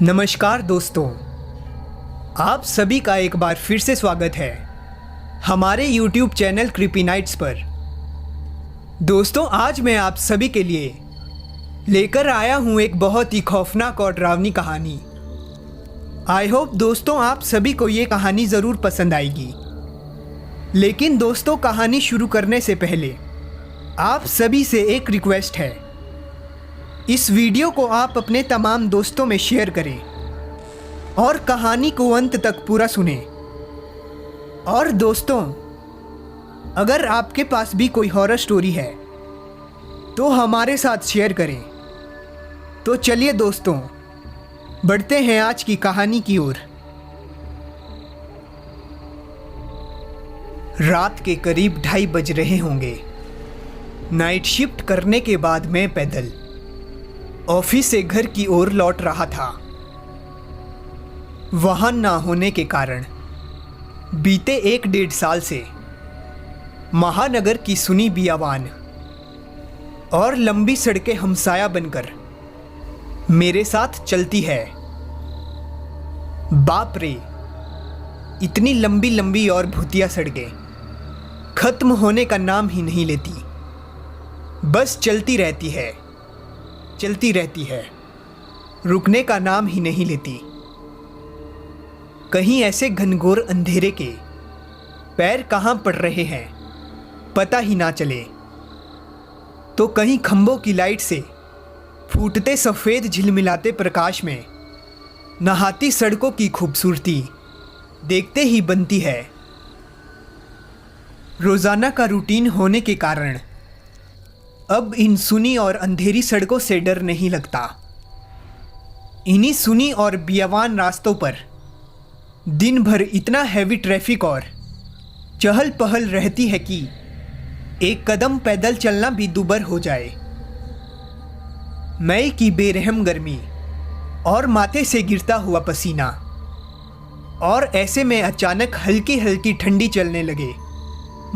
नमस्कार दोस्तों, आप सभी का एक बार फिर से स्वागत है हमारे YouTube चैनल क्रीपी नाइट्स पर। दोस्तों, आज मैं आप सभी के लिए लेकर आया हूं एक बहुत ही खौफनाक और डरावनी कहानी। आई होप दोस्तों आप सभी को ये कहानी ज़रूर पसंद आएगी। लेकिन दोस्तों, कहानी शुरू करने से पहले आप सभी से एक रिक्वेस्ट है, इस वीडियो को आप अपने तमाम दोस्तों में शेयर करें और कहानी को अंत तक पूरा सुनें। और दोस्तों, अगर आपके पास भी कोई हॉरर स्टोरी है तो हमारे साथ शेयर करें। तो चलिए दोस्तों, बढ़ते हैं आज की कहानी की ओर। रात के करीब 2:30 बज रहे होंगे। नाइट शिफ्ट करने के बाद मैं पैदल ऑफिस से घर की ओर लौट रहा था। वाहन ना होने के कारण बीते 1-1.5 साल से महानगर की सुनी बियावान और लंबी सड़कें हमसाया बनकर मेरे साथ चलती है। बाप रे, इतनी लंबी लंबी और भूतिया सड़कें खत्म होने का नाम ही नहीं लेती, बस चलती रहती है, रुकने का नाम ही नहीं लेती। कहीं ऐसे घनघोर अंधेरे के पैर कहाँ पड़ रहे हैं पता ही ना चले, तो कहीं खंभों की लाइट से फूटते सफ़ेद झिलमिलाते प्रकाश में नहाती सड़कों की खूबसूरती देखते ही बनती है। रोज़ाना का रूटीन होने के कारण अब इन सुनी और अंधेरी सड़कों से डर नहीं लगता। इन्हीं सुनी और बियावान रास्तों पर दिन भर इतना हैवी ट्रैफिक और चहल पहल रहती है कि एक कदम पैदल चलना भी दूभर हो जाए। मई की बेरहम गर्मी और माथे से गिरता हुआ पसीना, और ऐसे में अचानक हल्की हल्की ठंडी चलने लगे।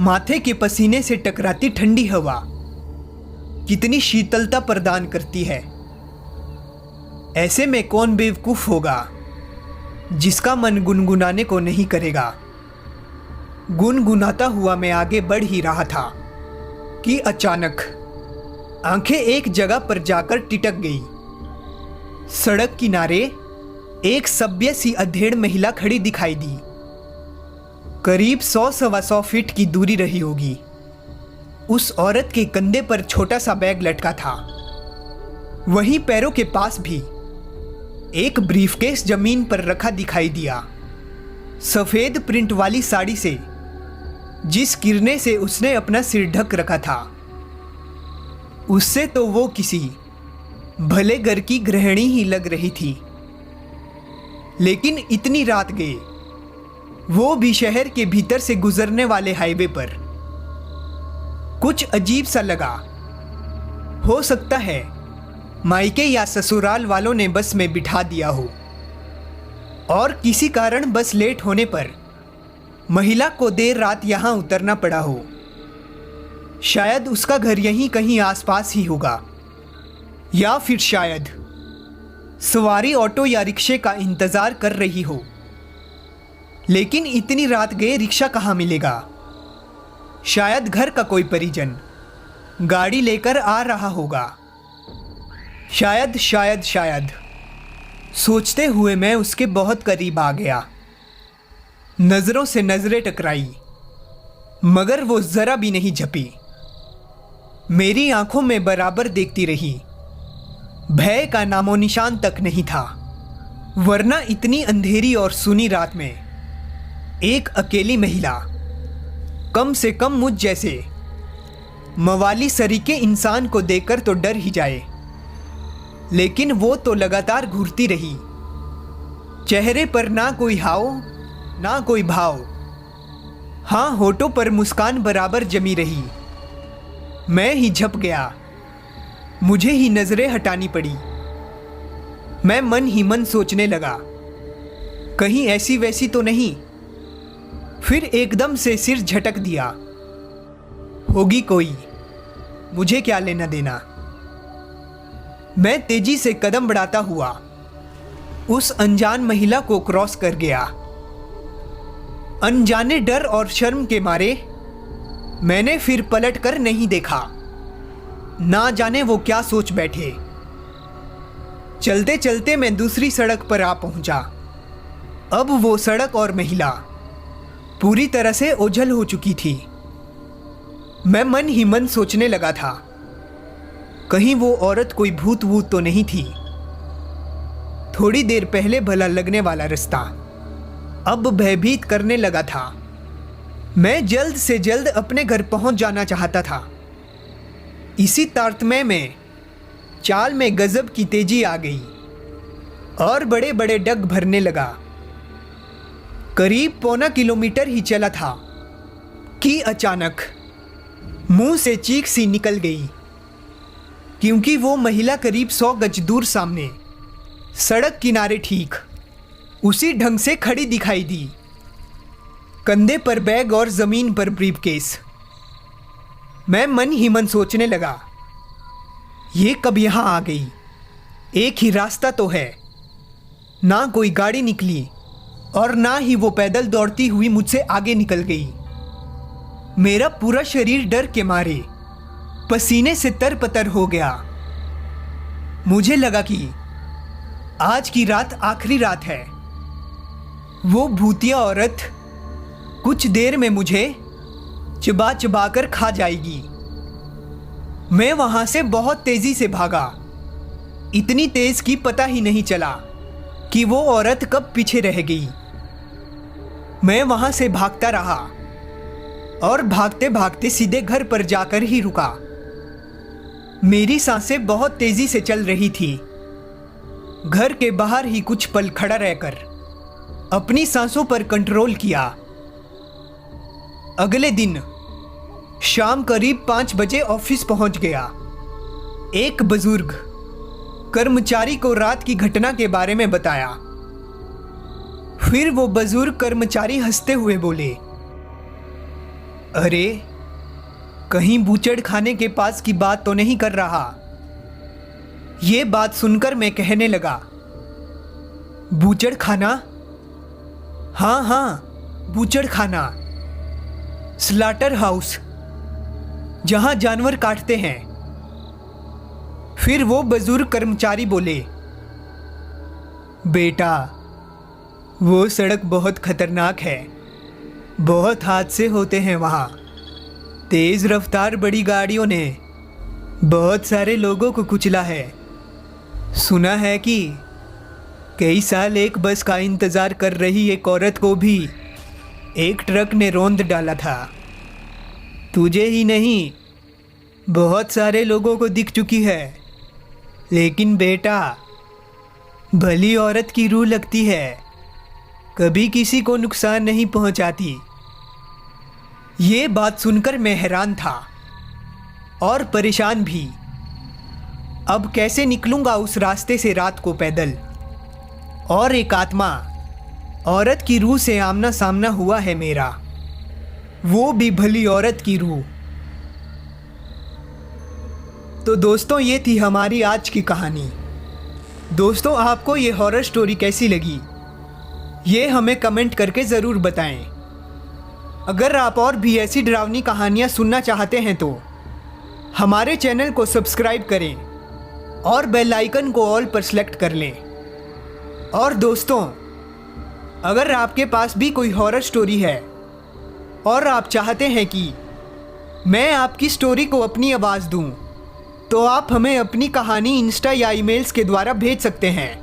माथे के पसीने से टकराती ठंडी हवा कितनी शीतलता प्रदान करती है। ऐसे में कौन बेवकूफ़ होगा जिसका मन गुनगुनाने को नहीं करेगा। गुनगुनाता हुआ मैं आगे बढ़ ही रहा था कि अचानक आंखें एक जगह पर जाकर टिटक गई। सड़क किनारे एक सभ्य सी अधेड़ महिला खड़ी दिखाई दी। करीब 100-125 फीट की दूरी रही होगी। उस औरत के कंधे पर छोटा सा बैग लटका था। वहीं पैरों के पास भी एक ब्रीफकेस जमीन पर रखा दिखाई दिया। सफेद प्रिंट वाली साड़ी से जिस किरने से उसने अपना सिर ढक रखा था, उससे तो वो किसी भले घर की गृहिणी ही लग रही थी। लेकिन इतनी रात गए, वो भी शहर के भीतर से गुजरने वाले हाईवे पर, कुछ अजीब सा लगा। हो सकता है मायके या ससुराल वालों ने बस में बिठा दिया हो और किसी कारण बस लेट होने पर महिला को देर रात यहां उतरना पड़ा हो। शायद उसका घर यहीं कहीं आसपास ही होगा, या फिर शायद सवारी ऑटो या रिक्शे का इंतजार कर रही हो। लेकिन इतनी रात गए रिक्शा कहाँ मिलेगा। शायद घर का कोई परिजन गाड़ी लेकर आ रहा होगा। शायद सोचते हुए मैं उसके बहुत करीब आ गया। नज़रों से नज़रें टकराई, मगर वो ज़रा भी नहीं झपी। मेरी आंखों में बराबर देखती रही। भय का नामो निशान तक नहीं था, वरना इतनी अंधेरी और सुनी रात में एक अकेली महिला, कम से कम मुझ जैसे मवाली सरीके इंसान को देखकर तो डर ही जाए। लेकिन वो तो लगातार घूरती रही, चेहरे पर ना कोई हाव ना कोई भाव। हाँ, होठों पर मुस्कान बराबर जमी रही। मैं ही झप गया, मुझे ही नजरें हटानी पड़ी। मैं मन ही मन सोचने लगा, कहीं ऐसी वैसी तो नहीं। फिर एकदम से सिर झटक दिया। होगी कोई, मुझे क्या लेना देना। मैं तेजी से कदम बढ़ाता हुआ उस अनजान महिला को क्रॉस कर गया। अनजाने डर और शर्म के मारे मैंने फिर पलट कर नहीं देखा। ना जाने वो क्या सोच बैठे। चलते चलते मैं दूसरी सड़क पर आ पहुंचा। अब वो सड़क और महिला पूरी तरह से ओझल हो चुकी थी। मैं मन ही मन सोचने लगा था, कहीं वो औरत कोई भूत वूत तो नहीं थी। थोड़ी देर पहले भला लगने वाला रास्ता अब भयभीत करने लगा था। मैं जल्द से जल्द अपने घर पहुंच जाना चाहता था। इसी तारतम्य में चाल में गजब की तेजी आ गई और बड़े बड़े डग भरने लगा। करीब पौना किलोमीटर ही चला था कि अचानक मुंह से चीख सी निकल गई, क्योंकि वो महिला करीब 100 गज दूर सामने सड़क किनारे ठीक उसी ढंग से खड़ी दिखाई दी। कंधे पर बैग और जमीन पर ब्रीफकेस। मैं मन ही मन सोचने लगा, ये कब यहां आ गई? एक ही रास्ता तो है। ना कोई गाड़ी निकली और ना ही वो पैदल दौड़ती हुई मुझसे आगे निकल गई। मेरा पूरा शरीर डर के मारे पसीने से तरपतर हो गया। मुझे लगा कि आज की रात आखिरी रात है। वो भूतिया औरत कुछ देर में मुझे चबा चबा कर खा जाएगी। मैं वहां से बहुत तेजी से भागा। इतनी तेज कि पता ही नहीं चला कि वो औरत कब पीछे रह गई। मैं वहां से भागता रहा और भागते भागते सीधे घर पर जाकर ही रुका। मेरी सांसें बहुत तेजी से चल रही थी। घर के बाहर ही कुछ पल खड़ा रहकर अपनी सांसों पर कंट्रोल किया। अगले दिन शाम करीब 5 बजे ऑफिस पहुंच गया। एक बुजुर्ग कर्मचारी को रात की घटना के बारे में बताया। फिर वो बुजुर्ग कर्मचारी हंसते हुए बोले, अरे कहीं बूचड़ खाने के पास की बात तो नहीं कर रहा? ये बात सुनकर मैं कहने लगा, बूचड़ खाना? हाँ हाँ, बूचड़ खाना, स्लाटर हाउस, जहां जानवर काटते हैं। फिर वो बुजुर्ग कर्मचारी बोले, बेटा वो सड़क बहुत खतरनाक है। बहुत हादसे होते हैं वहाँ। तेज रफ्तार बड़ी गाड़ियों ने बहुत सारे लोगों को कुचला है। सुना है कि कई साल एक बस का इंतज़ार कर रही एक औरत को भी एक ट्रक ने रौंद डाला था। तुझे ही नहीं, बहुत सारे लोगों को दिख चुकी है। लेकिन बेटा, भली औरत की रूह लगती है, कभी किसी को नुकसान नहीं पहुंचाती। ये बात सुनकर मैं हैरान था और परेशान भी। अब कैसे निकलूंगा उस रास्ते से रात को पैदल? और एक आत्मा, औरत की रूह से आमना सामना हुआ है मेरा, वो भी भली औरत की रूह। तो दोस्तों, ये थी हमारी आज की कहानी। दोस्तों, आपको ये हॉरर स्टोरी कैसी लगी, ये हमें कमेंट करके ज़रूर बताएं। अगर आप और भी ऐसी डरावनी कहानियाँ सुनना चाहते हैं तो हमारे चैनल को सब्सक्राइब करें और बेल आइकन को ऑल पर सेलेक्ट कर लें। और दोस्तों, अगर आपके पास भी कोई हॉरर स्टोरी है और आप चाहते हैं कि मैं आपकी स्टोरी को अपनी आवाज़ दूं, तो आप हमें अपनी कहानी इंस्टा या ईमेल्स के द्वारा भेज सकते हैं।